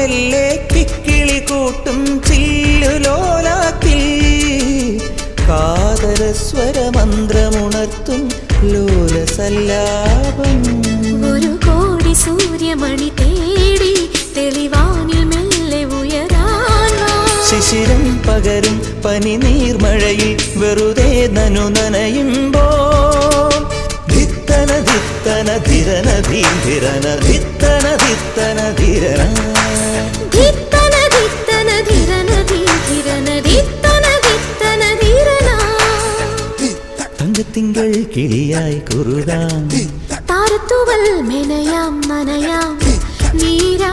മെല്ലെ കിക്കിളി കൂട്ടും ചില്ലുലോലാത്തിൽ കാതരസ്വരമന്ത്രമുണർത്തും ലോലസല്ലാപം. ഒരു കോടി സൂര്യമണി തേടി തെളിവാനിൽ മെല്ലെ ഉയരാൻ ശിശിരം പകരും പനി നീർമഴയിൽ വെറുതെ നനു നനയുമ്പോൾ ധിത്തന ധിത്തന ധിരന ധീരന ധിത്തന ധിത്തന ധിരന ധിത്തന ധിത്തന ധിരന ധീരന ധിത്തന ധിത്തന ധിരന. തങ്കത്തിങ്കൾ കിളിയായി കുറുതാം താരത്തുവൽ മെനയാം നനയാം നീരാ